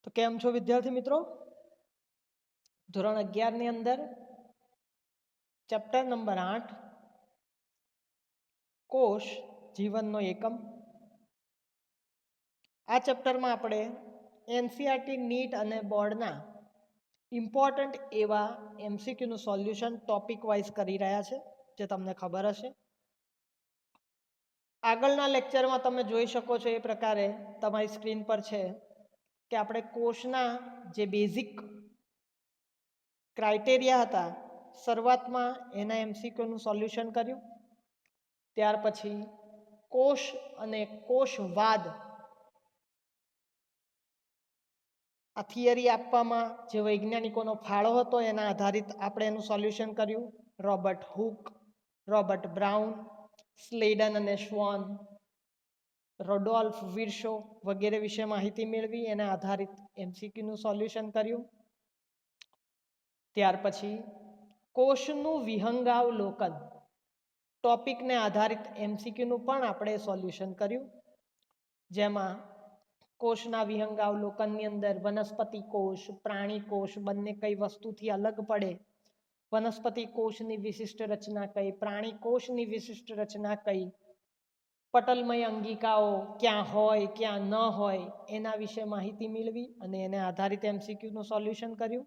તો કેમ છો વિદ્યાર્થી મિત્રો? ધોરણ 11 ની અંદર ચેપ્ટર નંબર 8 કોષ જીવનનો એકમ. આ ચેપ્ટરમાં આપણે એનસીઈઆરટી નીટ અને બોર્ડના ઇમ્પોર્ટન્ટ એવા એમસીક્યુનું સોલ્યુશન ટોપિક વાઇઝ કરી રહ્યા છે, જે તમને ખબર હશે. આગળના લેક્ચરમાં તમે જોઈ શકો છો એ પ્રકારે તમારી સ્ક્રીન પર છે કે આપણે કોષના જે બેઝિક ક્રાઇટેરિયા હતા, શરૂઆતમાં એના એમસીક્યુનું સોલ્યુશન કર્યું. ત્યાર પછી કોષ અને કોષવાદ આ થિયરી આપવામાં જે વૈજ્ઞાનિકોનો ફાળો હતો એના આધારિત આપણે એનું સોલ્યુશન કર્યું. રોબર્ટ હુક, રોબર્ટ બ્રાઉન, સ્લેડન અને શ્વોન, રોડોલ્ફ વિર્શો વગેરે વિશે માહિતી મેળવી એના આધારિત એમસીક્યુનું સોલ્યુશન કર્યું. ત્યાર પછી કોષનું વિહંગાવલોકન ટોપિકને આધારિત એમસીક્યુનું પણ આપણે સોલ્યુશન કર્યું, જેમાં કોષના વિહંગાવલોકનની અંદર વનસ્પતિ કોષ, પ્રાણી કોષ બંને કઈ વસ્તુથી અલગ પડે, વનસ્પતિ કોષની વિશિષ્ટ રચના કઈ, પ્રાણી કોષની વિશિષ્ટ રચના કઈ, પટલમય અંગિકાઓ ક્યાં હોય ક્યાં ન હોય એના વિશે માહિતી મેળવી અને એને આધારિત એમસીક્યુનું સોલ્યુશન કર્યું.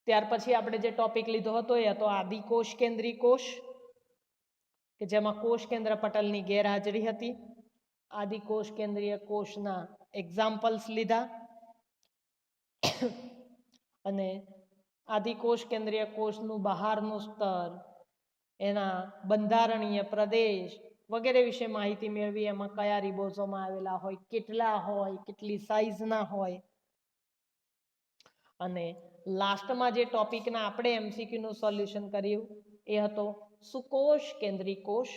ત્યાર પછી આપણે જે ટોપિક લીધો હતો એ હતો આદિકોષ કેન્દ્રી કોષ, કે જેમાં કોષ કેન્દ્ર પટલની ગેરહાજરી હતી. આદિકોષ કેન્દ્રીય કોષના એક્ઝામ્પલ્સ લીધા અને આદિકોષ કેન્દ્રીય કોષનું બહારનું સ્તર, એના બંધારણીય પ્રદેશ વગેરે વિશે માહિતી મેળવી. એમાં કયા રિબોઝોમાં આવેલા હોય, કેટલા હોય, કેટલી સાઇઝના હોય. અને લાસ્ટમાં જે ટોપિકના આપણે એમસીક્યુનું સોલ્યુશન કર્યું એ હતો સુકોષ કેન્દ્રી કોષ.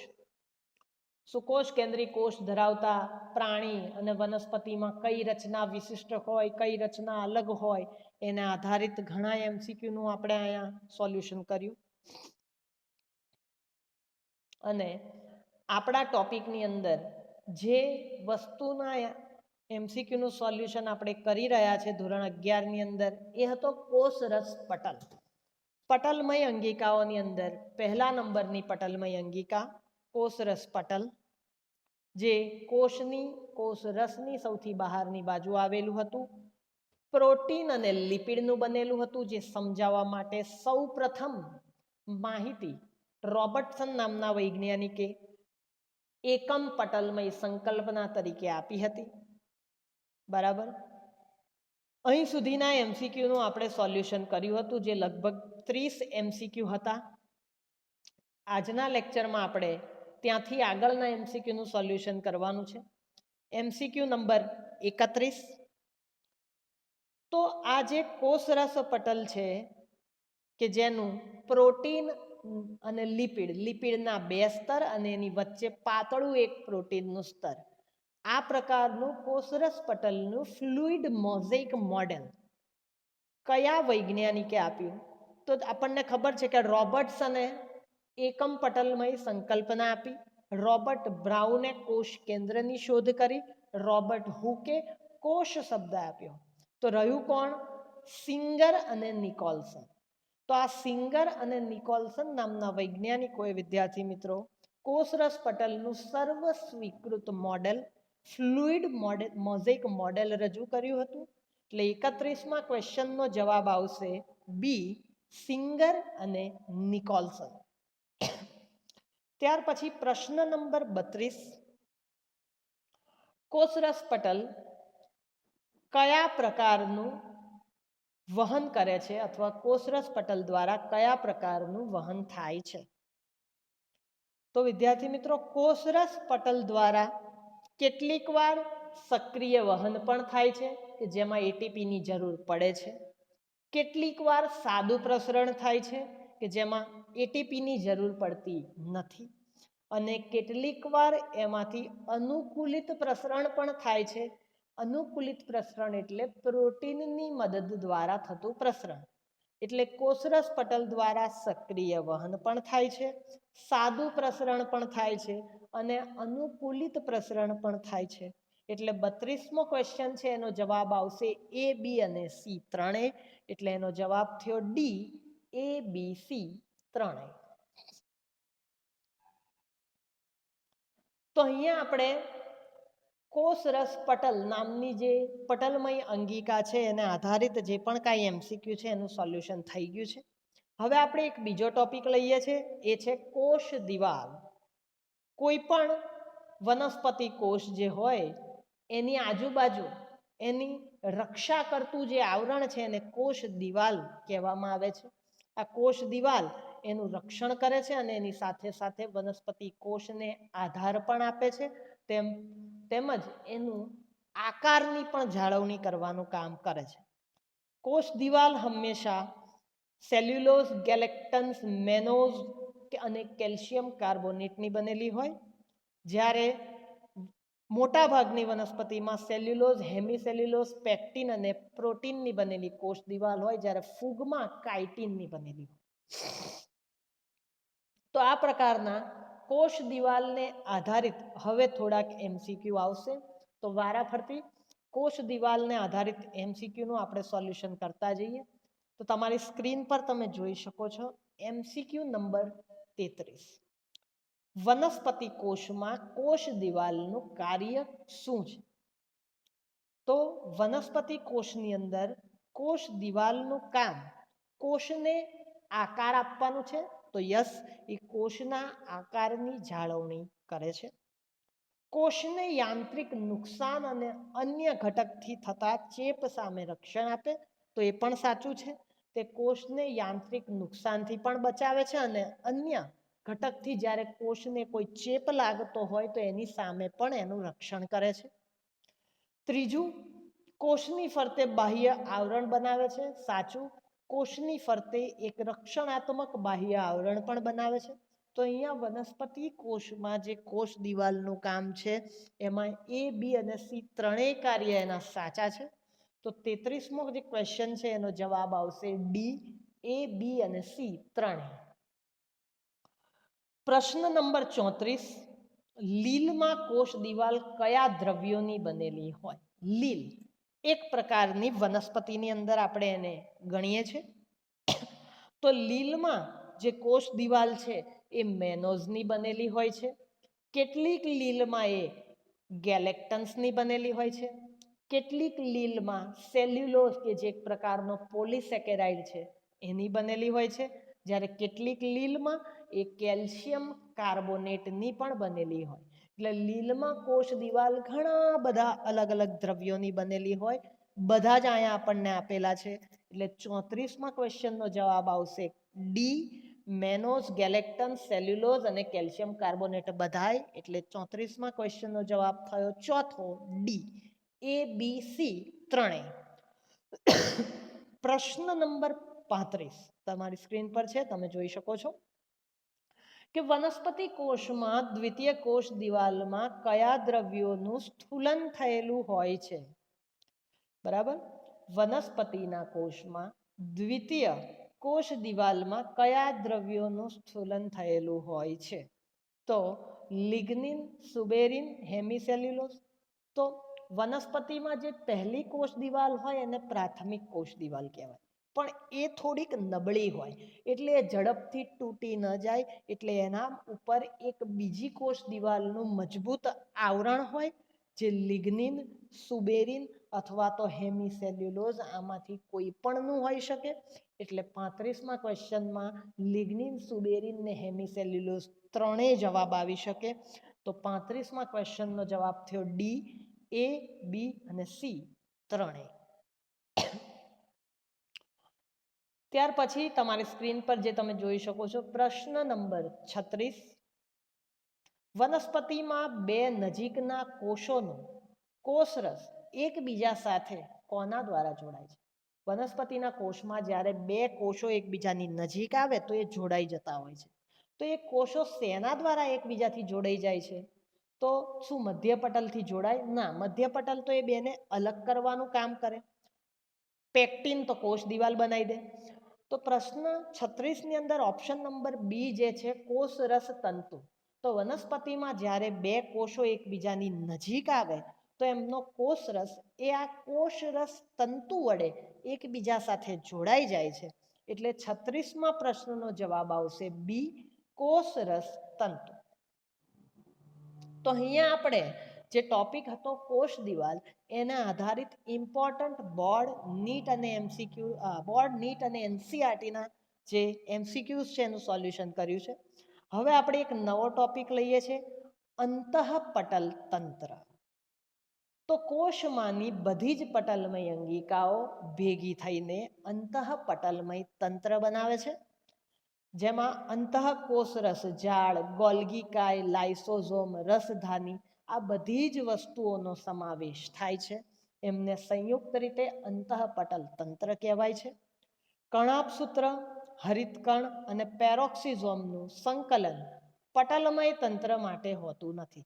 સુકોષ કેન્દ્રી કોષ ધરાવતા પ્રાણી અને વનસ્પતિમાં કઈ રચના વિશિષ્ટ હોય, કઈ રચના અલગ હોય, એના આધારિત ઘણા એમસીક્યુનું આપણે અહીંયા સોલ્યુશન કર્યું. અને આપણા ટોપિકની અંદર જે વસ્તુના એમસીક્યુનું સોલ્યુશન આપણે કરી રહ્યા છે ધોરણ 11ની અંદર એ હતો કોષરસ પટલ. પટલમય અંગિકાઓની અંદર પહેલા નંબરની પટલમય અંગિકા કોષરસ પટલ, જે કોષરસની સૌથી બહારની બાજુ આવેલું હતું. પ્રોટીન અને લિપિડનું બનેલું હતું, જે સમજાવવા માટે સૌ પ્રથમ માહિતી રોબર્ટસન નામના વૈજ્ઞાનિકે એકમ પટલમય સંકલ્પના તરીકે આપી હતી. બરાબર, અહીં સુધીના એમસીક્યુનું આપણે સોલ્યુશન કર્યું હતું, જે લગભગ 30 એમસીક્યુ હતા. આજના લેક્ચરમાં આપણે ત્યાંથી આગળના એમસીક્યુનું સોલ્યુશન કરવાનું છે. MCQ number 31. તો આ જે કોષરસ પટલ છે કે જેનું પ્રોટીન અને લિપિડના 2 સ્તર અને એની વચ્ચે પાતળું એક પ્રોટીનનું સ્તર, આ પ્રકારનું કોષરસ પટલનું ફ્લુઇડ મોઝેઇક મોડેલ કયા વૈજ્ઞાનિકે આપ્યું? તો આપણને ખબર છે કે રોબર્ટસને એકમ પટલમય સંકલ્પના આપી, રોબર્ટ બ્રાઉને કોષ કેન્દ્રની શોધ કરી, રોબર્ટ હુકે કોષ શબ્દ આપ્યો. તો રહ્યું કોણ? સિંગર અને નિકોલ્સન. તો આ સિંગર અને નિકોલ્સન નામના વૈજ્ઞાનિકોએ વિદ્યાર્થી મિત્રો કોષરસ પટલનું સર્વ સ્વીકૃત મોડેલ ફ્લુઇડ મોઝેઇક મોડેલ રજૂ કર્યું હતું. એટલે 31માં ક્વેશ્ચનનો જવાબ આવશે બી, સિંગર અને નિકોલ્સન. ત્યાર પછી પ્રશ્ન નંબર 32, કોષરસ પટલ કયા પ્રકારનું વહન કરે છે અથવા કોષરસ પટલ દ્વારા કયા પ્રકારનું વહન થાય છે? તો વિદ્યાર્થી મિત્રો કોષરસ પટલ દ્વારા કેટલીક વાર સક્રિય વહન પણ થાય છે કે જેમાં એટીપીની જરૂર પડે છે, કેટલીક વાર સાદું પ્રસરણ થાય છે કે જેમાં એટીપીની જરૂર પડતી નથી, અને કેટલીક વાર એમાંથી અનુકૂલિત પ્રસરણ પણ થાય છે. અનુકૂલિત પ્રસરણ એટલે પ્રોટીનની મદદ દ્વારા થતું પ્રસરણ. એટલે કોષરસ પટલ દ્વારા સક્રિય વહન પણ થાય છે, સાદું પ્રસરણ પણ થાય છે અને અનુકૂલિત પ્રસરણ પણ થાય છે. એટલે 32મો ક્વેશ્ચન છે એનો જવાબ આવશે એ, બી અને સી ત્રણેય. એટલે એનો જવાબ થયો ડી, એ, બી, સી ત્રણેય. તો અહીંયા આપણે કોષરસ પટલ નામની જે પટલમય અંગિકા છે એને આધારિત જે પણ કાંઈ એમસીક્યુ છે એનું સોલ્યુશન થઈ ગયું છે. હવે આપણે એક બીજો ટોપિક લઈએ છીએ, એ છે કોષ દિવાલ. કોઈ પણ વનસ્પતિ કોષ જે હોય એની આજુબાજુ એની રક્ષા કરતું જે આવરણ છે એને કોષ દિવાલ કહેવામાં આવે છે. આ કોષ દિવાલ એનું રક્ષણ કરે છે અને એની સાથે સાથે વનસ્પતિ કોષને આધાર પણ આપે છે, તેમજ એનું આકારની પણ જાળવણી કરવાનું કામ કરે છે. કોષ દિવાલ હંમેશા સેલ્યુલોઝ, ગેલેક્ટન્સ, મેનોઝ અને કેલ્શિયમ કાર્બોનેટની બનેલી હોય, જ્યારે મોટાભાગની વનસ્પતિમાં સેલ્યુલોઝ, હેમિસેલ્યુલોઝ, પેક્ટિન અને પ્રોટીનની બનેલી કોષ દિવાલ હોય, જ્યારે ફૂગમાં કાઇટિનની બનેલી હોય. તો આ પ્રકારના કોષ દિવાલને આધારિત હવે થોડાક એમસીક્યુ આવશે. તો વારાફરતી કોષ દિવાલને આધારિત એમસીક્યુનું આપણે સોલ્યુશન કરતા જઈએ. તો તમારી સ્ક્રીન પર તમે જોઈ શકો છો એમસીક્યુ નંબર 33. વનસ્પતિ કોષમાં કોષ દિવાલનું કાર્ય શું છે? તો વનસ્પતિ કોષની અંદર કોષ દિવાલનું કામ કોષને આકાર આપવાનું છે. તો યસ, એ કોષના આકારની જાળવણી કરે છે. કોષને યાંત્રિક નુકસાન અને અન્ય ઘટકથી થતા ચેપ સામે રક્ષણ આપે. તો એ પણ સાચું છે. તે કોષને યાંત્રિક નુકસાનથી પણ બચાવે છે અને અન્ય ઘટકથી જ્યારે કોષને કોઈ ચેપ લાગતો હોય તો એની સામે પણ એનું રક્ષણ કરે છે. ત્રીજું, કોષની ફરતે બાહ્ય આવરણ બનાવે છે. સાચું. કોષની ફરતે એક રક્ષણાત્મક બાહ્ય આવરણ પણ બનાવે છે. તો અહીંયા વનસ્પતિ કોષમાં જે કોષ દિવાલનું કામ છે એમાં એ, બી અને સી ત્રણેય કાર્ય એના સાચા છે. તો 33મો જે ક્વેશ્ચન છે એનો જવાબ આવશે ડી, એ, બી અને સી ત્રણેય. પ્રશ્ન નંબર 34. લીલમાં કોષ દિવાલ કયા દ્રવ્યોની બનેલી હોય? લીલ એક પ્રકારની વનસ્પતિની અંદર આપણે એને ગણીએ છીએ. તો લીલમાં જે કોષ દિવાલ છે એ મેનોઝની બનેલી હોય છે. કેટલીક લીલમાં એ ગેલેક્ટન્સની બનેલી હોય છે. કેટલીક લીલમાં સેલ્યુલોઝ કે જે એક પ્રકારનો પોલિસેકેરાઇડ છે એની બનેલી હોય છે, જ્યારે કેટલીક લીલમાં એ કેલ્શિયમ કાર્બોનેટની પણ બનેલી હોય. એટલે લીલમાં કોષ દિવાલ ઘણા બધા અલગ અલગ દ્રવ્યોની બનેલી હોય. બધા જ અહીંયા આપણને આપેલા છે. એટલે 34મા ક્વેશ્ચનનો જવાબ આવશે ડી, મેનોઝ, ગેલેક્ટન્સ, સેલ્યુલોઝ અને કેલ્શિયમ કાર્બોનેટ બધાય. એટલે 34મા ક્વેશ્ચનનો જવાબ થયો ચોથો ડી, એ, બી, સી ત્રણેય. પ્રશ્ન નંબર 35 તમારી સ્ક્રીન પર છે, તમે જોઈ શકો છો કે વનસ્પતિ કોષમાં દ્વિતીય કોષ દિવાલમાં કયા દ્રવ્યોનું સ્થૂલન થયેલું હોય છે? બરાબર. વનસ્પતિના કોષમાં દ્વિતીય કોષ દિવાલમાં કયા દ્રવ્યોનું સ્થૂલન થયેલું હોય છે? તો લિગ્નિન, સુબેરિન, હેમિસેલ્યુલોઝ. તો વનસ્પતિમાં જે પહેલી કોષ દિવાલ હોય એને પ્રાથમિક કોષ દિવાલ કહેવાય, પણ એ થોડીક નબળી હોય એટલે એ ઝડપથી તૂટી ન જાય. એટલે એના ઉપર એક બીજી કોષ દિવાલનું મજબૂત આવરણ હોય જે લિગ્નિન, સુબેરિન અથવા તો હેમિસેલ્યુલોઝ આમાંથી કોઈ પણનું હોઈ શકે. એટલે 35મા ક્વેશ્ચનમાં લિગ્નિન, સુબેરિન ને હેમિસેલ્યુલોઝ ત્રણેય જવાબ આવી શકે. તો 35મા ક્વેશ્ચનનો જવાબ થયો ડી, એ, બી અને સી ત્રણેય. ત્યાર પછી તમારી સ્ક્રીન પર જે તમે જોઈ શકો છો પ્રશ્ન નંબર 36. વનસ્પતિમાં બે નજીકના કોષોનો કોષરસ એકબીજા સાથે કોના દ્વારા જોડાય છે? વનસ્પતિના કોષમાં જ્યારે બે કોષો એકબીજાની નજીક આવે તો એ જોડાઈ જતા હોય છે. તો એ કોષો શેના દ્વારા એકબીજાથી જોડાઈ જાય છે? તો શું મધ્યપટલથી જોડાય? ના, મધ્યપટલ તો એ બેને અલગ કરવાનું કામ કરે. પેક્ટિન તો કોષ દિવાલ બનાવી દે. તો પ્રશ્ન 36ની અંદર ઓપ્શન નંબર બી જે છે કોષરસ તંતુ. તો વનસ્પતિમાં જ્યારે બે કોષો એકબીજાની નજીક આવે તો એમનો કોષરસ એ આ કોષરસ તંતુ વડે એકબીજા સાથે જોડાઈ જાય છે. એટલે 36મા પ્રશ્નનો જવાબ આવશે બી, કોષરસ તંતુ. તો અહીંયા આપણે જે ટોપિક હતો કોષ દિવાલ, એના આધારિત ઇમ્પોર્ટન્ટ બોર્ડ નીટ અને એનસીઆરટીના જે એમસીક્યુઝ છે એનું સોલ્યુશન કર્યું છે. હવે આપણે એક નવો ટોપિક લઈએ છીએ, અંતઃપટલ તંત્ર. તો કોષમાંની બધી જ પટલમય અંગિકાઓ ભેગી થઈને અંતઃપટલમય તંત્ર બનાવે છે, જેમાં અંતઃકોષરસ જાળ, ગોલ્ગી કાય, લાઇસોઝોમ, રસધાની આ બધી જ વસ્તુઓનો સમાવેશ થાય છે. એમને સંયુક્ત રીતે અંતઃપટલ તંત્ર કહેવાય છે. કણાભસૂત્ર, હરિતકણ અને પેરોક્સિઝોમનું સંકલન પટલમય તંત્ર માટે હોતું નથી.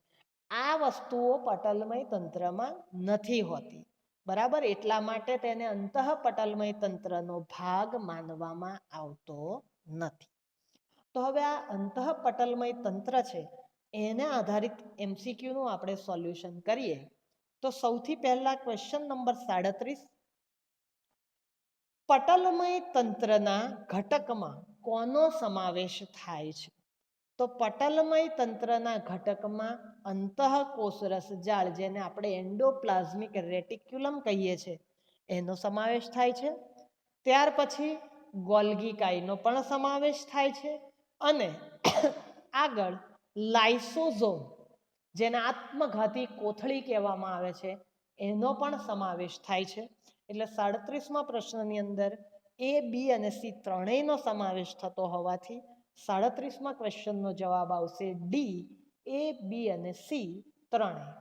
આ વસ્તુઓ પટલમય તંત્રમાં નથી હોતી, બરાબર. એટલા માટે તેને અંતઃપટલમય તંત્રનો ભાગ માનવામાં આવતો નથી. તો હવે આ અંતઃપટલમય તંત્ર છે એને આધારિત એમસીક્યુનું આપણે સોલ્યુશન કરીએ. તો સૌથી પહેલા ક્વેશ્ચન નંબર 37, પટલમય તંત્રના ઘટકમાં કોનો સમાવેશ થાય છે? તો પટલમય તંત્રના ઘટકમાં અંતઃકોષરસ જાળ, જેને આપણે એન્ડોપ્લાઝમિક રેટિક્યુલમ કહીએ છીએ, એનો સમાવેશ થાય છે. ત્યાર પછી ગોલ્ગી કાયનો પણ સમાવેશ થાય છે અને આગળ લાઇસોઝોમ, જેને આત્મઘાતી કોથળી કહેવામાં આવે છે, એનો પણ સમાવેશ થાય છે. એટલે 37મા પ્રશ્નની અંદર એ, બી અને સી ત્રણેયનો સમાવેશ થતો હોવાથી 37મા ક્વેશ્ચનનો જવાબ આવશે ડી, એ, બી અને સી ત્રણેય.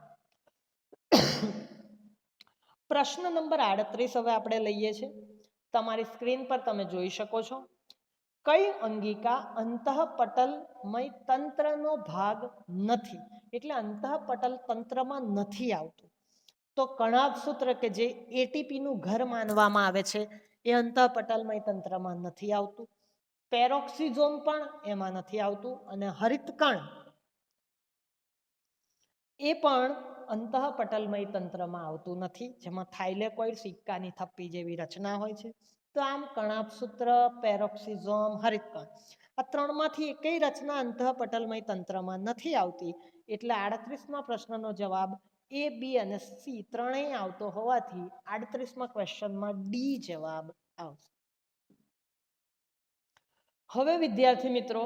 પ્રશ્ન નંબર 38 હવે આપણે લઈએ છીએ. તમારી સ્ક્રીન પર તમે જોઈ શકો છો, કઈ અંગિકા અંતઃપટલમય તંત્રનો ભાગ નથી, એટલે અંતઃપટલ તંત્રમાં નથી આવતું. તો કણાભસૂત્ર કે જે એટીપીનું ઘર માનવામાં આવે છે એ અંતઃપટલમય તંત્રમાં નથી આવતું. પેરોક્સિઝોમ પણ એમાં નથી આવતું અને હરિતકણ એ પણ અંતઃપટલમય તંત્રમાં આવતું નથી, જેમાં થાઇલેકોઇડ સિક્કાની થપ્પી જેવી રચના હોય છે. તો આમ કણાભસૂત્ર, પેરોક્સિઝોમ, હરિતકણ આ ત્રણમાંથી એકેય રચના અંતઃપટલમય તંત્રમાં નથી આવતી. એટલે 38મા પ્રશ્નનો જવાબ એ, બી અને સી ત્રણેય આવતો હોવાથી 38મા ક્વેશ્ચનમાં ડી જવાબ આવશે. હવે વિદ્યાર્થી મિત્રો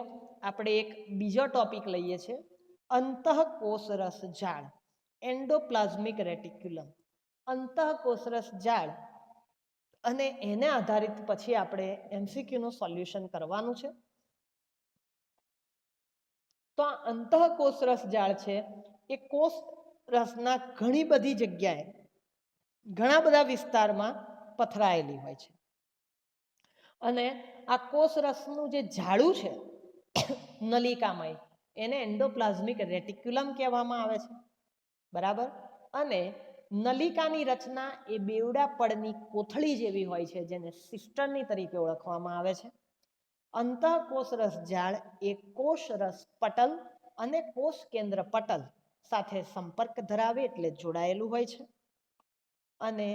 આપણે એક બીજો ટોપિક લઈએ છીએ, અંતઃકોષરસ જાળ, એન્ડોપ્લાઝમિક રેટિક્યુલમ. અંતઃકોષરસ જાળ અને એને આધારિત પછી આપણે એમસીક્યુનું સોલ્યુશન કરવાનું છે. તો આ અંતઃકોષરસ જાળ છે એ કોષરસના ઘણી બધી જગ્યાએ, ઘણા બધા વિસ્તારમાં પથરાયેલી હોય છે અને આ કોષરસનું જે જાળું છે નલિકામય, એને એન્ડોપ્લાઝમિક રેટિક્યુલમ કહેવામાં આવે છે, બરાબર. અને નલિકાની રચના એ બેવડા પડની કોથળી જેવી હોય છે, જેને સિસ્ટર્ની તરીકે ઓળખવામાં આવે છે. અંતઃકોષરસ જાળ એ કોષરસ પટલ અને કોષ કેન્દ્ર પટલ સાથે સંપર્ક ધરાવે એટલે જોડાયેલું હોય છે. અને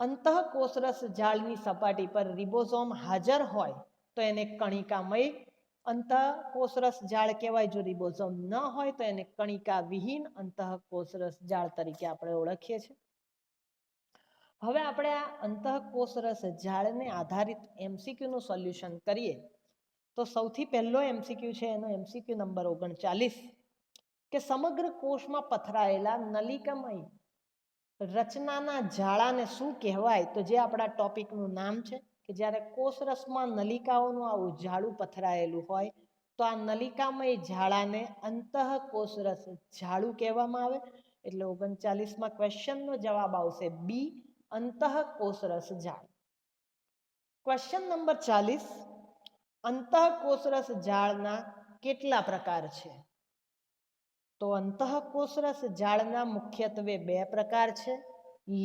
અંતઃકોષરસ જાળની સપાટી પર રિબોઝોમ હાજર હોય તો એને કણિકામય અંતઃકોષરસ જાળ કહેવાય. જો રિબોઝોમ ન હોય તો એને કણિકા વિહીન અંતઃકોષરસ જાળ તરીકે આપણે ઓળખીએ છીએ. હવે આપણે આ અંતઃકોષરસ જાળને આધારિત એમસીક્યુનું સોલ્યુશન કરીએ. તો સૌથી પહેલો એમસીક્યુ છે એનો એમસીક્યુ નંબર 39, કે સમગ્ર કોષમાં પથરાયેલા નલિકામય રચનાના જાળાને શું કહેવાય? તો જે આપણા ટોપિકનું નામ છે કે જ્યારે કોષરસમાં નલિકાઓનું આવું જાળું પથરાયેલું હોય તો આ નલિકામય જાળાને અંતઃકોષરસ જાળું કહેવામાં આવે. એટલે 39મા ક્વેશ્ચનનો જવાબ આવશે બી, અંતઃકોષરસ જાળ. ક્વેશ્ચન નંબર 40, અંતઃકોષરસ જાળના કેટલા પ્રકાર છે? તો અંતઃકોષરસ જાળના મુખ્યત્વે બે પ્રકાર છે,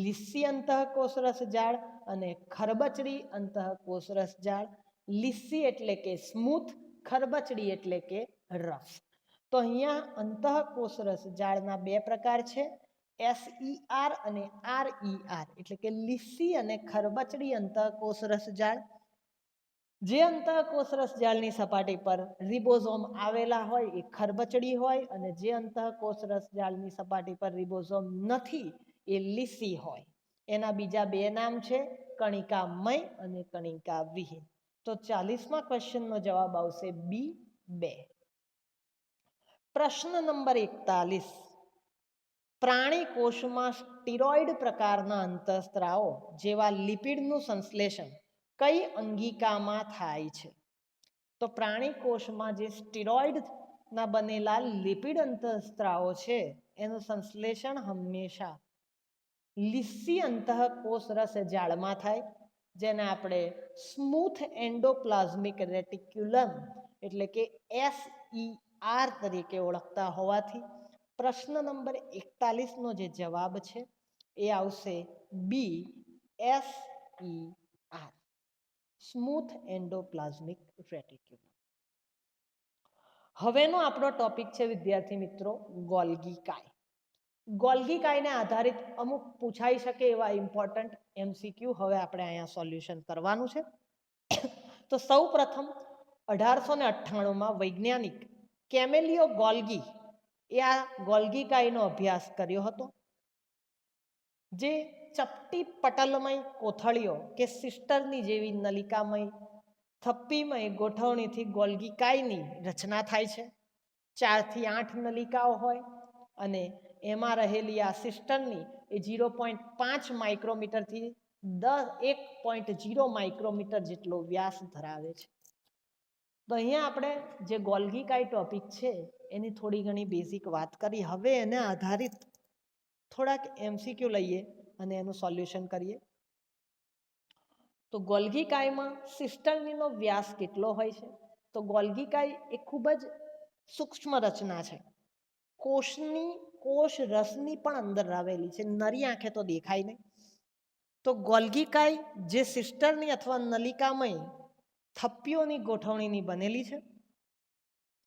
લીસી અંતઃકોષરસ જાળ અને ખરબચડી અંતઃકોષરસ જાળ. લીસી એટલે કે સ્મૂથ, ખરબચડી એટલે કે રફ. તો અહીંયા અંતઃકોષરસ જાળના બે પ્રકાર છે, SER અને RER એટલે કે લીસી અને ખરબચડી અંતઃકોષ રસજાળ. જે અંતઃકોષ રસજાળની સપાટી પર રિબોઝોમ આવેલા હોય એ ખરબચડી હોય, અને જે અંતઃકોષ રસજાળની સપાટી પર રિબોઝોમ નથી એ લીસી હોય. એના બીજા બે નામ છે કણિકામય અને કણિકાવિહીન. તો 40મા ક્વેશ્ચનનો જવાબ આવશે B2. પ્રશ્ન નંબર 41. પ્રાણી કોષમાં સ્ટીરોઇડ પ્રકારના અંતઃસ્ત્રાવો જેવા લિપિડનું સંશ્લેષણ કઈ અંગિકામાં થાય છે? તો પ્રાણી કોષમાં જે સ્ટીરોઇડના બનેલા લિપિડ અંતઃસ્ત્રાવો છે એનું સંશ્લેષણ હંમેશા લીસી અંતઃકોષ રસજાળમાં થાય, જેને આપણે સ્મૂથ એન્ડોપ્લાઝમિક રેટિક્યુલમ એટલે કે SER તરીકે ઓળખતા હોવાથી પ્રશ્ન નંબર 41નો જે જવાબ છે એ આવશે BSER, સ્મૂથ એન્ડોપ્લાઝમિક રેટિક્યુલમ. હવેનો આપણો ટોપિક છે વિદ્યાર્થી મિત્રો ગોલ્ગી કાય. ગોલ્ગી કાયને આધારિત અમુક પૂછાઈ શકે એવા ઇમ્પોર્ટન્ટ MCQ હવે આપણે અહીંયા સોલ્યુશન કરવાનું છે. તો સૌ પ્રથમ 1898માં વૈજ્ઞાનિક કેમેલિયો ગોલ્ગી એ આ ગોલ્ગી કાયનો અભ્યાસ કર્યો હતો. જે ચપટી પટલમય કોથળીઓ કે સિસ્ટરની જેવી નલિકામય થપ્પીમય ગોઠવણીથી ગોલ્ગી કાયની રચના થાય છે. 4 થી 8 નલિકાઓ હોય અને એમાં રહેલી આ સિસ્ટરની એ 0.5 માઇક્રોમીટરથી 1.0 માઇક્રોમીટર જેટલો વ્યાસ ધરાવે છે. તો અહીંયા આપણે જે ગોલ્ગી કાય ટોપિક છે એની થોડી ઘણી બેઝિક વાત કરી. હવે એને આધારિત થોડાક MCQ લઈએ અને એનું સોલ્યુશન કરીએ. તો ગોલ્ગી કાયમાં સિસ્ટર્નીનો વ્યાસ કેટલો હોય છે? તો ગોલ્ગી કાય એ ખૂબ જ સૂક્ષ્મ રચના છે. કોષ રસની પણ અંદર આવેલી છે, નરી આંખે તો દેખાય નહીં. તો ગોલ્ગી કાય જે સિસ્ટરની અથવા નલિકામય થપ્પીઓની ગોઠવણીની બનેલી છે,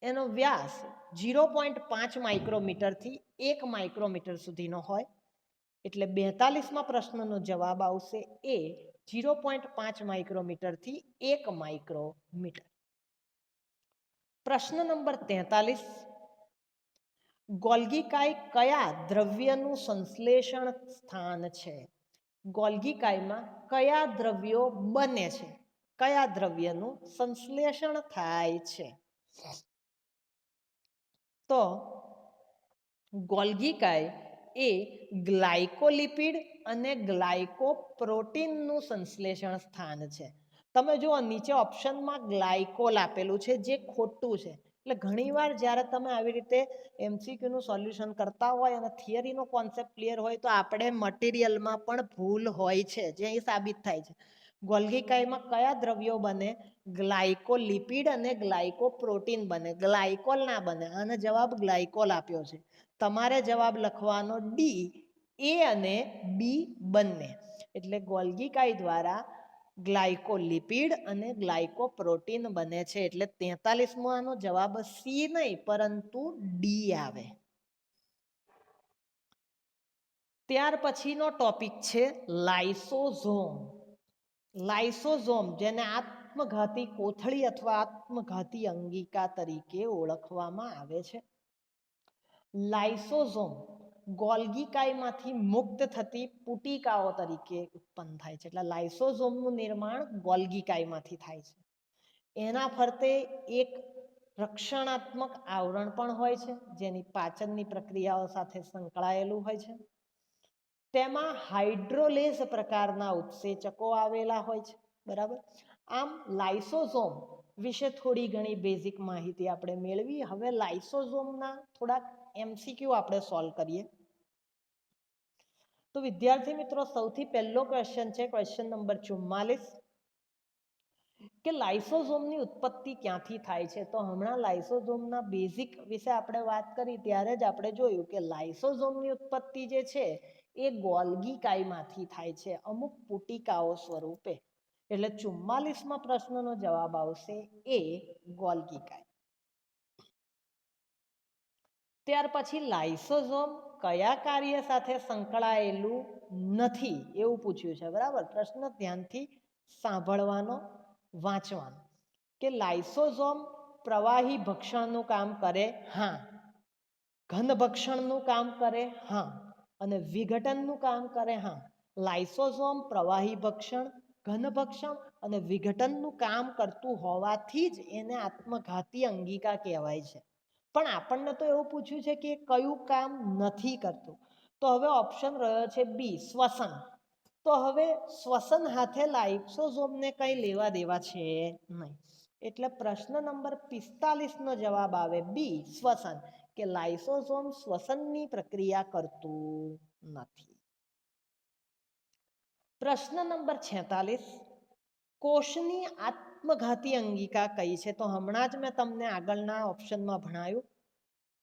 એનો વ્યાસ 0.5 માઇક્રોમીટરથી 1 માઇક્રોમીટર સુધીનો હોય. એટલે 42મા પ્રશ્નનો જવાબ આવશે એ 0.5 માઇક્રોમીટરથી 1 માઇક્રોમીટર. પ્રશ્ન નંબર 43. ગોલ્ગી કાય કયા દ્રવ્યનું સંશ્લેષણ સ્થાન છે? ગોલ્ગી કાયમાં કયા દ્રવ્યો બને છે? કયા દ્રવ્યનું સંશ્લેષણ થાય છે? તો ગોલ્ગી કાય એ ગ્લાયકોલિપિડ અને ગ્લાયકોપ્રોટીનનું સંશ્લેષણ સ્થાન છે. તમે જુઓ નીચે ઓપ્શનમાં ગ્લાયકોલ આપેલું છે, જે ખોટું છે. એટલે ઘણીવાર જ્યારે તમે આવી રીતે MCQનું સોલ્યુશન કરતા હોય અને થિયરીનો કોન્સેપ્ટ ક્લિયર હોય તો આપણે મટીરિયલમાં પણ ભૂલ હોય છે, જે અહીં સાબિત થાય છે. ગોલ્ગી કાયમાં કયા દ્રવ્યો બને? ગ્લાયકોલિપિડ અને ગ્લાયકોપ્રોટીન બને, ગ્લાયકોલ ના બને. અને જવાબ ગ્લાયકોલ આપ્યો છે. તમારે જવાબ લખવાનો ડી, એ અને બી બંને. એટલે ગોલ્ગી કાય દ્વારા ગ્લાયકોલિપિડ અને ગ્લાયકોપ્રોટીન બને છે. એટલે 43મોનો જવાબ સી નહીં પરંતુ ડી આવે. ત્યાર પછીનો ટોપિક છે લાઇસોઝોમ. લાઇસોઝોમ, જેને આત્મઘાતી કોથળી અથવા આત્મઘાતી અંગિકા તરીકે ઓળખવામાં આવે છે. લાઇસોઝોમ ગોલ્ગી કાયમાંથી મુક્ત થતી પુટિકાઓ તરીકે ઉત્પન્ન થાય છે. એટલે લાઇસોઝોમનું નિર્માણ ગોલ્ગી કાયમાંથી થાય છે. એના ફરતે એક રક્ષણાત્મક આવરણ પણ હોય છે, જેની પાચનની પ્રક્રિયાઓ સાથે સંકળાયેલું હોય છે. તેમાં હાઇડ્રોલેઝ પ્રકારના ઉત્સેચકો આવેલા હોય છે. બરાબર. આમ લાઇસોઝોમ વિશે થોડી ઘણી બેઝિક માહિતી આપણે મેળવી. હવે લાઇસોઝોમના થોડાક MCQ આપણે સોલ્વ કરીએ. તો વિદ્યાર્થી મિત્રો સૌથી પહેલો ક્વેશ્ચન છે ક્વેશ્ચન નંબર 44 કે લાઇસોઝોમની ઉત્પત્તિ ક્યાંથી થાય છે? તો હમણાં લાઇસોઝોમના બેઝિક વિશે આપણે વાત કરી ત્યારે જ આપણે જોયું કે લાઇસોઝોમની ઉત્પત્તિ જે છે એ ગોલ્ગી કાયમાંથી થાય છે, અમુક પુટિકાઓ સ્વરૂપે. એટલે 44મા પ્રશ્નનો જવાબ આવશે એ ગોલ્ગી કાય. ત્યાર પછી લાઇસોઝોમ કયા કાર્ય સાથે સંકળાયેલું નથી એવું પૂછ્યું છે, બરાબર. પ્રશ્ન ધ્યાનથી સાંભળવાનો, વાંચવાનો. કે લાઇસોઝોમ પ્રવાહી ભક્ષણનું કામ કરે, હા. ઘન ભક્ષણનું કામ કરે, હા. અને વિઘટનનું કામ કરે, હા. લાઇસોઝોમ પ્રવાહી ભક્ષણ, ઘન ભક્ષણ અને વિઘટનનું કામ કરતું હોવાથી જ એને આત્મઘાતી અંગિકા કહેવાય છે. પણ આપણને તો એવું પૂછ્યું છે કે કયું કામ નથી કરતું. તો હવે ઓપ્શન રહ્યો છે બી, શ્વસન. તો હવે શ્વસન હાથે લાઇસોઝોમને કંઈ લેવા દેવા છે નહીં. એટલે પ્રશ્ન નંબર 45 નો જવાબ આવે બી, શ્વસન. કે લાઇસોઝોમ શ્વસનની પ્રક્રિયા કરતું નથી. પ્રશ્ન નંબર 46, કોષની આત્મઘાતી અંગિકા કઈ છે? તો હમણાં જ મેં તમને આગળના ઓપ્શનમાં ભણાયું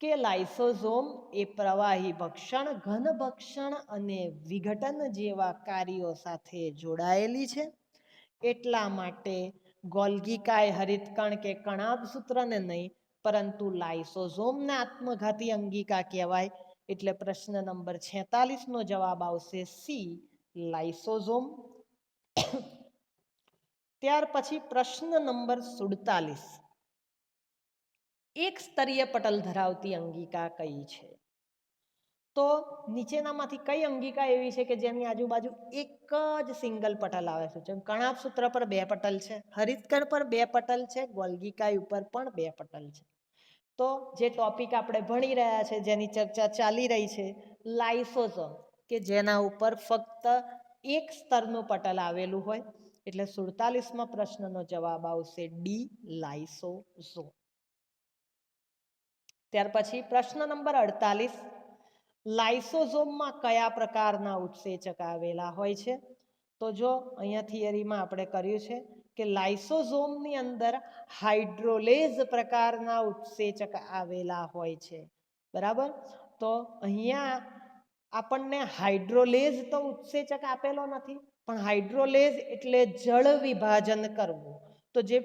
કે લાઇસોઝોમ એ પ્રવાહી ભક્ષણ, ઘન ભક્ષણ અને વિઘટન જેવા કાર્યો સાથે જોડાયેલી છે. એટલા માટે ગોલ્ગીકાય હરિતકણ કે કણાભ સૂત્રને નહીં, પરંતુ લાઇસોઝોમને આત્મઘાતી અંગિકા કહેવાય. એટલે પ્રશ્ન નંબર 46 નો જવાબ આવશે સી, લાઇસોઝોમ. ત્યાર પછી પ્રશ્ન નંબર 47, એક સ્તરીય પટલ ધરાવતી અંગિકા કઈ છે? તો નીચેનામાંથી કઈ અંગિકા એવી છે કે જેની આજુબાજુ એક જ સિંગલ પટલ આવે છે? જેમ કણાભ સૂત્ર પર 2 પટલ છે, હરિતકણ પર 2 પટલ છે, ગોલ્ગીકાય ઉપર પણ 2 પટલ છે. તો જે ટોપિક આપણે ભણી રહ્યા છે, જેની ચર્ચા ચાલી રહી છે, લાઇસોઝોમ, કે જેના ઉપર ફક્ત એક સ્તરનું પટલ આવેલું હોય. એટલે 47માં પ્રશ્નનો જવાબ આવશે ડી, લાઇસોઝોમ. ત્યાર પછી પ્રશ્ન નંબર 48, લાઇસોઝોમમાં કયા પ્રકારના ઉત્સેચક આવેલા હોય છે? તો જો અહીંયા થિયરીમાં આપણે કર્યું છે કે લાઇસોઝોમની અંદર હાઇડ્રોલેઝ પ્રકારના ઉત્સેચક આવેલા હોય છે, બરાબર. તો અહીંયા આપણને હાઇડ્રોલેઝ તો ઉત્સેચક આપેલો નથી, પણ હાઇડ્રોલેઝ એટલે જળ વિભાજન કરવું. તો જે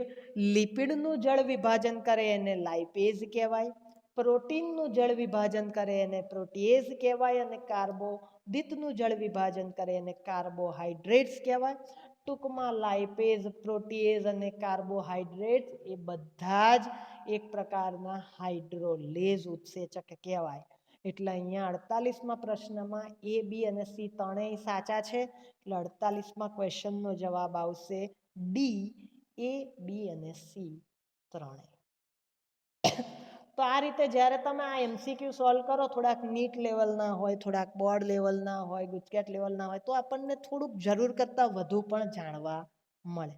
લિપિડનું જળ વિભાજન કરે એને લાઇપેઝ કહેવાય, પ્રોટીનનું જળ વિભાજન કરે એને પ્રોટીએઝ કહેવાય, અને કાર્બોદિતનું જળ વિભાજન કરે એને કાર્બોહાઈડ્રેટ્સ કહેવાય. ટૂંકમાં લાઇપેઝ, પ્રોટીએઝ અને કાર્બોહાઈડ્રેટ્સ એ બધા જ એક પ્રકારના હાઇડ્રોલેઝ ઉત્સેચક કહેવાય. એટલે અહીંયા 48માં પ્રશ્નમાં એ, બી અને સી ત્રણેય સાચા છે. એટલે 48માં ક્વેશ્ચનનો જવાબ આવશે ડી, એ, બી અને સી ત્રણેય. તો આ રીતે જ્યારે તમે આ એમસીક્યુ સોલ્વ કરો, થોડાક નીટ લેવલના હોય, થોડાક બોર્ડ લેવલના હોય, ગુજકેટ લેવલના હોય, તો આપણને થોડુંક જરૂર કરતાં વધુ પણ જાણવા મળે.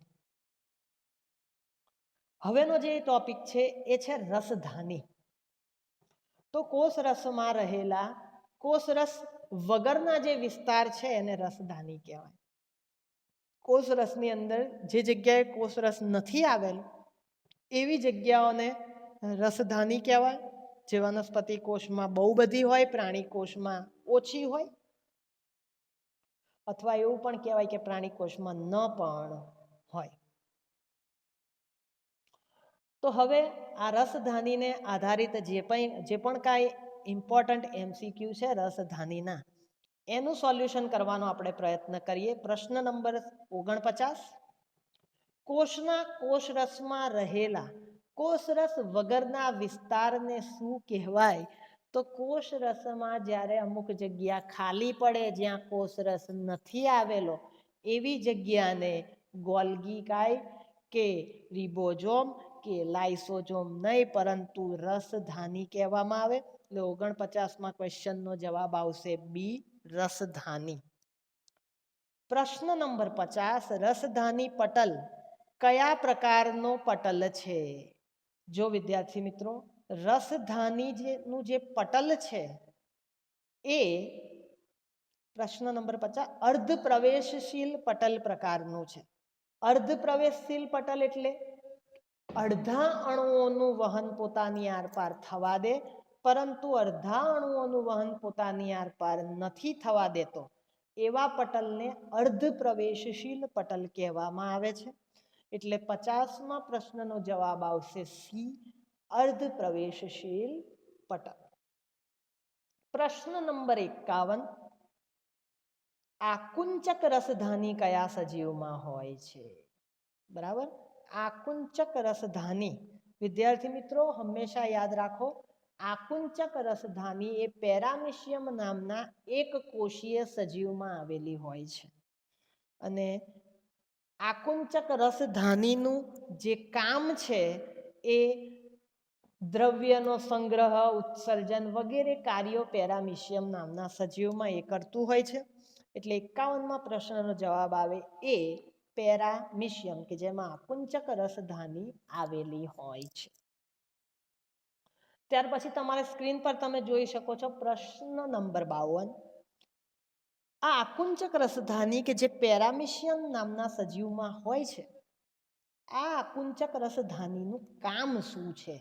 હવેનો જે ટોપિક છે એ છે રસધાની. તો કોષરસમાં રહેલા કોષરસ વગરના જે વિસ્તાર છે એને રસધાની કહેવાય. કોષરસની અંદર જે જગ્યાએ કોષરસ નથી આવેલ એવી જગ્યાઓને રસધાની કહેવાય. જે વનસ્પતિ કોષમાં બહુ બધી હોય, પ્રાણી કોષમાં ઓછી હોય, અથવા એવું પણ કહેવાય કે પ્રાણી કોષમાં ન પણ હોય. તો હવે આ રસધાનીને આધારિત જે પણ કાંઈ ઇમ્પોર્ટન્ટ એમસીક્યુ છે રસધાનીના, એનું સોલ્યુશન કરવાનો આપણે પ્રયત્ન કરીએ. પ્રશ્ન નંબર 49, કોષના કોષરસમાં રહેલા કોષરસ વગરના વિસ્તારને શું કહેવાય? તો કોષરસમાં જ્યારે અમુક જગ્યા ખાલી પડે જ્યાં કોષરસ નથી આવેલો, એવી જગ્યાને ગોલ્ગીકાય કે રિબોઝોમ કે લાઇસોઝોમ નહીં, પરંતુ રસધાની કહેવામાં આવે. એટલે 49માં ક્વેશ્ચનનો જવાબ આવશે બી, રસધાની. પ્રશ્ન નંબર 50, રસધાની પટલ કયા પ્રકારનો પટલ છે? જો વિદ્યાર્થી મિત્રો, રસધાનીનું જે પટલ છે એ પ્રશ્ન નંબર 50 અર્ધ પ્રવેશશીલ પટલ પ્રકારનું છે. અર્ધ પ્રવેશશીલ પટલ એટલે અડધા અણુઓનું વહન પોતાની આરપાર થવા દે, પરંતુ અડધા અણુઓનું વહન પોતાની આરપાર નથી થવા દેતો એવા પટલને અર્ધ પ્રવેશશીલ પટલ કહેવામાં આવે છે. એટલે 50માં પ્રશ્નનો જવાબ આવશે સી, અર્ધ પ્રવેશશીલ પટલ. પ્રશ્ન નંબર 51, આકુંચક રસધાની કયા સજીવમાં હોય છે? બરાબર, આકુંચક રસધાની વિદ્યાર્થી મિત્રો હંમેશા યાદ રાખો, આકુંચક રસધાની એ પેરામિશિયમ નામના એક કોષીય સજીવમાં આવેલી હોય છે. અને આકુંચક રસધાનીનું જે કામ છે એ દ્રવ્યનો સંગ્રહ, ઉત્સર્જન વગેરે કાર્યો પેરામિશિયમ નામના સજીવમાં એ કરતું હોય છે. એટલે 51માં પ્રશ્નનો જવાબ આવે એ પેરામિશિયમ, કે જેમાં આકુંચક રસધાની આવેલી હોય છે. ત્યાર પછી તમારે સ્ક્રીન પર તમે જોઈ શકો છો પ્રશ્ન નંબર 52, આ આકુંચક રસધાની કે જે પેરામિશિયમ નામના સજીવમાં હોય છે, આ આકુંચક રસધાનીનું કામ શું છે?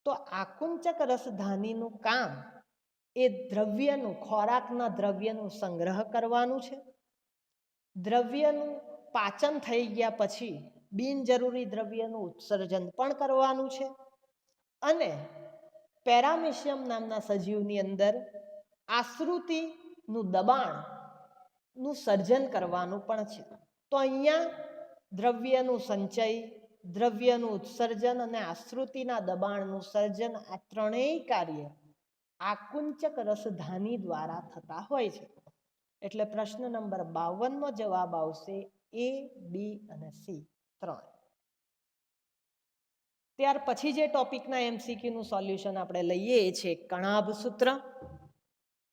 તો આકુંચક રસધાનીનું કામ એ દ્રવ્યનું, ખોરાકના દ્રવ્યનું સંગ્રહ કરવાનું છે. દ્રવ્યનું પાચન થઈ ગયા પછી બિનજરૂરી દ્રવ્યનું ઉત્સર્જન પણ કરવાનું છે. અને પેરામિશિયમ નામના સજીવની અંદર આશ્રુતિનું દબાણનું સર્જન કરવાનું પણ છે. તો અહીંયા દ્રવ્યનું સંચય, દ્રવ્યનું ઉત્સર્જન અને આશ્રુતિના દબાણનું સર્જન, આ ત્રણેય કાર્ય આકુંચક રસધાની દ્વારા થતા હોય છે. એટલે પ્રશ્ન નંબર 52નો જવાબ આવશે એ, બી અને સી 3. ત્યાર પછી જે ટોપિકના એમસીક્યુનું સોલ્યુશન આપણે લઈએ એ છે કણાભ સૂત્ર.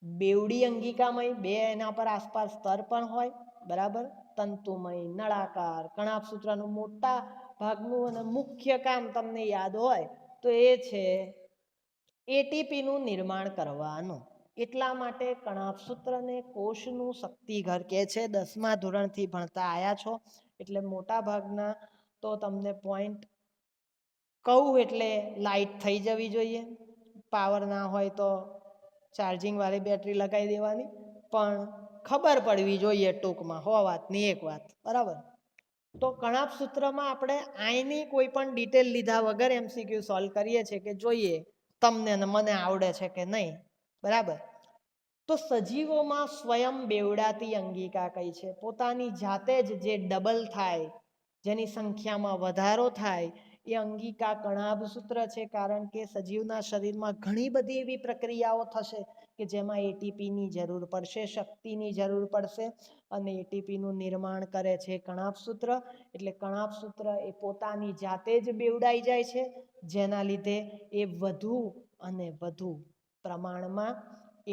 બેવડી અંગિકામય, બે એના પર આસપાસ સ્તર પણ હોય, બરાબર. તંતુમય, નળાકાર. કણાભ સૂત્રનું મોટા ભાગનું અને મુખ્ય કામ તમને યાદ હોય તો એ છે એટીપીનું નિર્માણ કરવાનું. એટલા માટે કણાભ સૂત્રને કોષનું શક્તિઘર કહે છે. 10મા ધોરણથી ભણતા આવ્યા છો એટલે મોટા ભાગના તો તમને પોઈન્ટ કહું એટલે લાઇટ થઈ જવી જોઈએ. પાવર ના હોય તો ચાર્જિંગ વાળી બેટરી લગાવી દેવાની, પણ ખબર પડવી જોઈએ ટૂંકમાં, 100 વાતની 1 વાત, બરાબર. તો કણાભ સૂત્રમાં આપણે આની કોઈ પણ ડિટેલ લીધા વગર એમસીક્યુ સોલ્વ કરીએ છીએ કે જોઈએ તમને ને મને આવડે છે કે નહીં, બરાબર. તો સજીવોમાં સ્વયં બેવડાતી અંગિકા કઈ છે? પોતાની જાતે જ જે ડબલ થાય, જેની સંખ્યામાં વધારો થાય એ અંગિકા કણાભ સૂત્ર છે. કારણ કે સજીવના શરીરમાં ઘણી બધી એવી પ્રક્રિયાઓ થશે કે જેમાં એટીપીની જરૂર પડશે, શક્તિની જરૂર પડશે, અને એટીપીનું નિર્માણ કરે છે કણાભ સૂત્ર. એટલે કણાભ સૂત્ર એ પોતાની જાતે જ બેવડાઈ જાય છે, જેના લીધે એ વધુ અને વધુ પ્રમાણમાં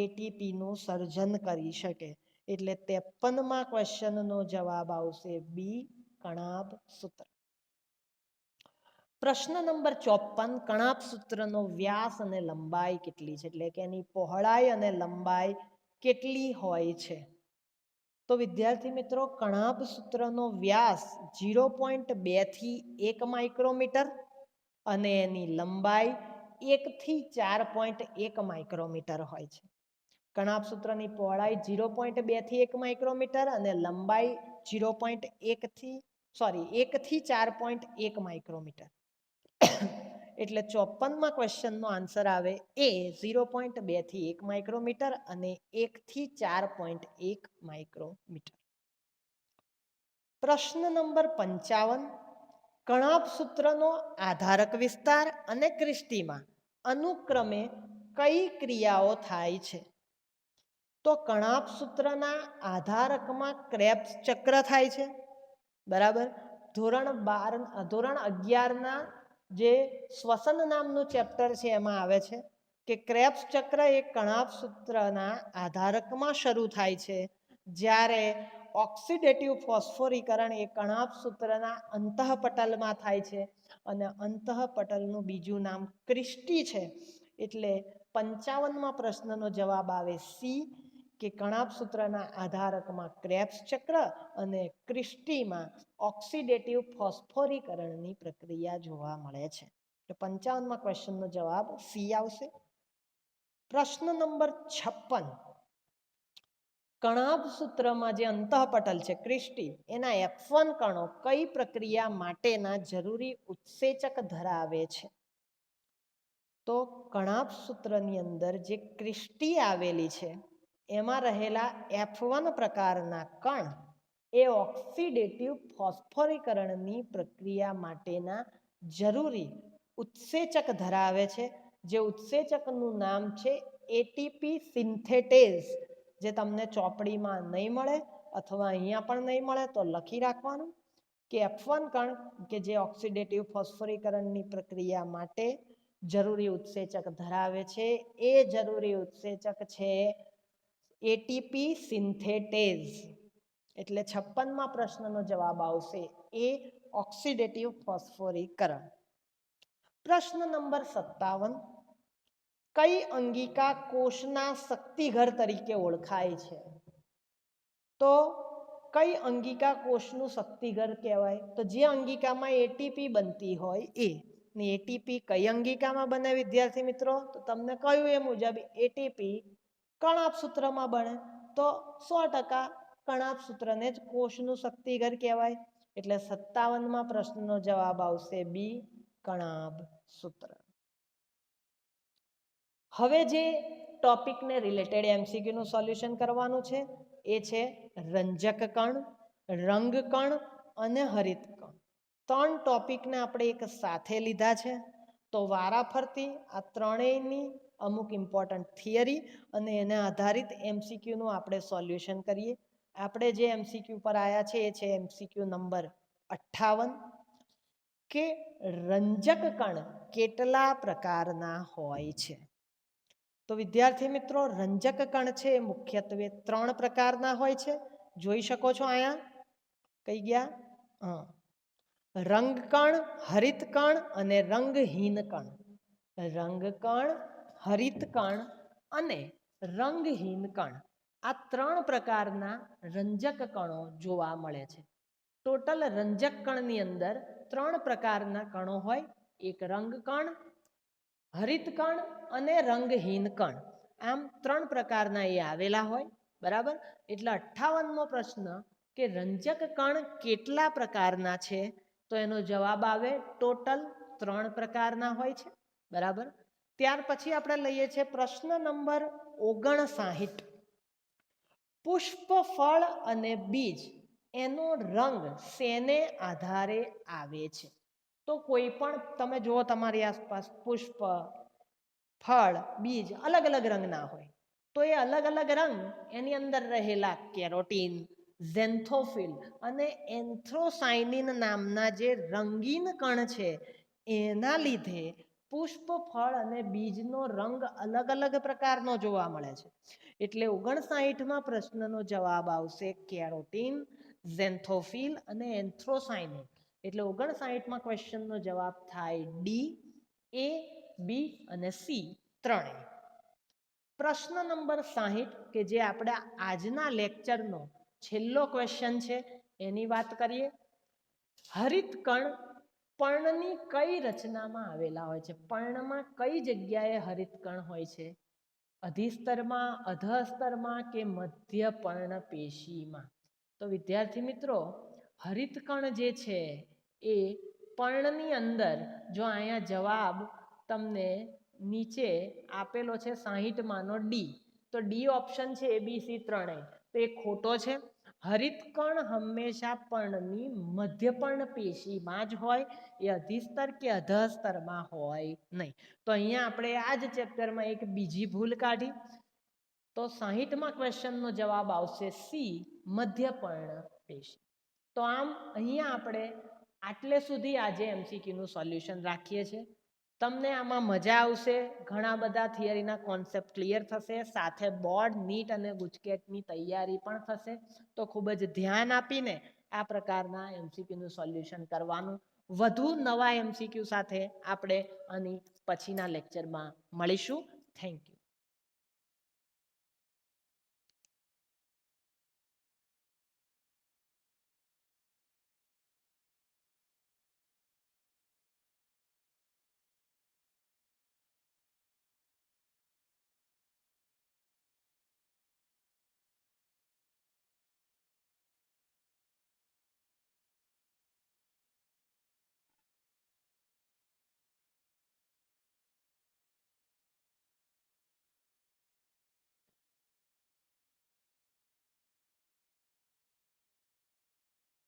એટીપીનું સર્જન કરી શકે. એટલે 53મા ક્વેશ્ચનનો જવાબ આવશે બી, કણાભ સૂત્ર. પ્રશ્ન નંબર 54, કણાભ સૂત્રનો વ્યાસ અને લંબાઈ કેટલી છે? એટલે કે એની પહોળાઈ અને લંબાઈ કેટલી હોય છે? તો વિદ્યાર્થી મિત્રો, કણાભ સૂત્રનો વ્યાસ 0.2 થી 1 માઇક્રોમીટર અને એની લંબાઈ 1 થી 4.1 માઇક્રોમીટર હોય છે. કણાભ સૂત્રની પહોળાઈ 0.2 થી 1 માઇક્રોમીટર અને લંબાઈ 1 થી 4.1 માઇક્રોમીટર. એટલે 54મા ક્વેશ્ચનનો આન્સર આવે એ 0.2 થી 1 માઇક્રોમીટર અને 1 થી 4.1 માઇક્રોમીટર. પ્રશ્ન નંબર 55, કણાભ સૂત્રનો આધારક વિસ્તાર અને ક્રિસ્ટીમાં અનુક્રમે કઈ ક્રિયાઓ થાય છે? તો કણાભ સૂત્રના આધારકમાં ક્રેબ્સ ચક્ર થાય છે, બરાબર. ધોરણ 11ના જે શ્વસન નામનું ચેપ્ટર છે એમાં આવે છે કે ક્રેબ્સ ચક્ર એ કણાભ સૂત્રના આધારકમાં શરૂ થાય છે, જ્યારે ઓક્સિડેટિવ ફોસ્ફોરીકરણ એ કણાભ સૂત્રના અંતઃપટલમાં થાય છે, અને અંતઃપટલનું બીજું નામ ક્રિસ્ટી છે. એટલે 55મા પ્રશ્નનો જવાબ આવે સી, કે કણાભ સૂત્રના આધારકમાં ક્રેબ્સ ચક્ર અને ક્રિસ્ટીમાં ઓક્સિડેટિવ ફોસ્ફોરીકરણની પ્રક્રિયા જોવા મળે છે. તો 55મા ક્વેશ્ચનનો જવાબ સી આવશે. પ્રશ્ન નંબર 56, કણાભ સૂત્રમાં જે અંતઃપટલ છે ક્રિસ્ટી, એના F1 કણો કઈ પ્રક્રિયા માટેના જરૂરી ઉત્સેચક ધરાવે છે? તો કણાભ સૂત્રની અંદર જે ક્રિસ્ટી આવેલી છે એમાં રહેલા F1 પ્રકારના કણ એ ઓક્સિડેટિવ ફોસ્ફોરીકરણની પ્રક્રિયા માટેના જરૂરી ઉત્સેચક ધરાવે છે, જે ઉત્સેચકનું નામ છે એટીપી સિન્થેટેઝ, જે તમને ચોપડીમાં નહીં મળે અથવા અહીંયા પણ નહીં મળે તો લખી રાખવાનું કે F1 કણ કે જે ઓક્સિડેટિવ ફોસ્ફોરીકરણની પ્રક્રિયા માટે જરૂરી ઉત્સેચક ધરાવે છે, એ જરૂરી ઉત્સેચક છે એટીપી સિન્થેટેઝ. એટલે 56માં પ્રશ્નનો જવાબ આવશે એ ઓક્સિડેટિવ ફોસ્ફોરીકરણ. પ્રશ્ન નંબર 57, કઈ અંગિકા કોષના શક્તિઘર તરીકે ઓળખાય છે? તો કઈ અંગિકા કોષનું શક્તિઘર કહેવાય? તો જે અંગિકામાં એટીપી બનતી હોય એ. ને એટીપી કઈ અંગિકામાં બને વિદ્યાર્થી મિત્રો? તો તમને કહ્યું એ મુજબ એટીપી કણાભ સૂત્રમાં બને. તો 100% કણાભ સૂત્રને જ કોષનું શક્તિઘર કહેવાય. એટલે 57માં પ્રશ્નનો જવાબ આવશે બી, કણાભ સૂત્ર. હવે જે ટોપિકને રિલેટેડ એમસીક્યુનું સોલ્યુશન કરવાનું છે એ છે રંજક કણ, રંગ કણ અને હરિત કણ. 3 ટોપિકને આપણે એક સાથે લીધા છે. તો વારાફરતી આ ત્રણેયની અમુક ઇમ્પોર્ટન્ટ થિયરી અને એને આધારિત એમસીક્યુનું આપણે સોલ્યુશન કરીએ. આપણે જે એમસીક્યુ પર આવ્યા છે એ છે એમસીક્યુ નંબર 58 કે રંજક કણ કેટલા પ્રકારના હોય છે? તો વિદ્યાર્થી મિત્રો, રંજક કણ છે એ મુખ્યત્વે 3 પ્રકારના હોય છે. જોઈ શકો છો અહીંયા. કઈ ગયા? હા, રંગ કણ, હરિત કણ અને રંગહીન કણ. રંગ કણ, હરિત કણ અને રંગહીન કણ, આ 3 પ્રકારના રંજક કણો જોવા મળે છે. ટોટલ રંજક કણની અંદર 3 પ્રકારના કણો હોય. એક રંગ કણ, હરિત કણ અને રંગહીન કણ. આમ 3 પ્રકારના એ આવેલા હોય. બરાબર. એટલે 58મો પ્રશ્ન કે રંજક કણ કેટલા પ્રકારના છે? તો એનો જવાબ આવે ટોટલ 3 પ્રકારના હોય છે. બરાબર. ત્યાર પછી આપણે લઈએ છીએ પ્રશ્ન નંબર 59. પુષ્પ, ફળ અને બીજ એનો રંગ શેને આધારે આવે છે? તો કોઈ પણ તમે જુઓ તમારી આસપાસ પુષ્પ, ફળ, બીજ અલગ અલગ રંગના હોય. તો એ અલગ અલગ રંગ એની અંદર રહેલા કેરોટીન, ઝેન્થોફિલ અને એન્થ્રોસાયનિન નામના જે રંગીન કણ છે એના લીધે પુષ્પ, ફળ અને બીજનો રંગ અલગ અલગ પ્રકારનો જોવા મળે છે. એટલે 59માં પ્રશ્નનો જવાબ આવશે કેરોટીન, ઝેન્થોફિલ અને એન્થ્રોસાયનિન. એટલે 59માં ક્વેશ્ચનનો જવાબ થાય ડી, એ, બી અને સી ત્રણેય. પ્રશ્ન નંબર 60 કે જે આપણે આજના લેક્ચરનો છેલ્લો ક્વેશ્ચન છે એની વાત કરીએ. હરિત કણ પર્ણની કઈ રચનામાં આવેલા હોય છે? પર્ણમાં કઈ જગ્યાએ હરિત કણ હોય છે? અધિસ્તરમાં, અધઃસ્તરમાં કે મધ્ય પર્ણ પેશીમાં? તો વિદ્યાર્થી મિત્રો, હરિત કણ જે છે એ પર્ણની અંદર, જો અહીંયા જવાબ તમને નીચે આપેલો છે 60માંનો ડી, તો ડી ઓપ્શન છે એબીસી ત્રણેય, તો એ ખોટો છે. હરિત કણ હંમેશા પર્ણની મધ્યપર્ણ પેશીમાં જ હોય, એ અધિસ્તર કે અધઃસ્તરમાં હોય નહીં. તો અહીંયા આપણે આ જ ચેપ્ટરમાં એક બીજી ભૂલ કાઢી. તો 60માં ક્વેશ્ચનનો જવાબ આવશે સી, મધ્યપર્ણ પેશી. તો આમ અહીંયા આપણે આટલે સુધી આજે એમસીક્યુનું સોલ્યુશન રાખીએ છીએ. તમને આમાં મજા આવશે. ઘણા બધા થિયરીના કોન્સેપ્ટ ક્લિયર થશે. સાથે બોર્ડ, નીટ અને ગુજકેટની તૈયારી પણ થશે. તો ખૂબ જ ધ્યાન આપીને આ પ્રકારના એમસીક્યુનું સોલ્યુશન કરવાનું. વધુ નવા એમસીક્યુ સાથે આપણે આની પછીના લેક્ચરમાં મળીશું. Thank you.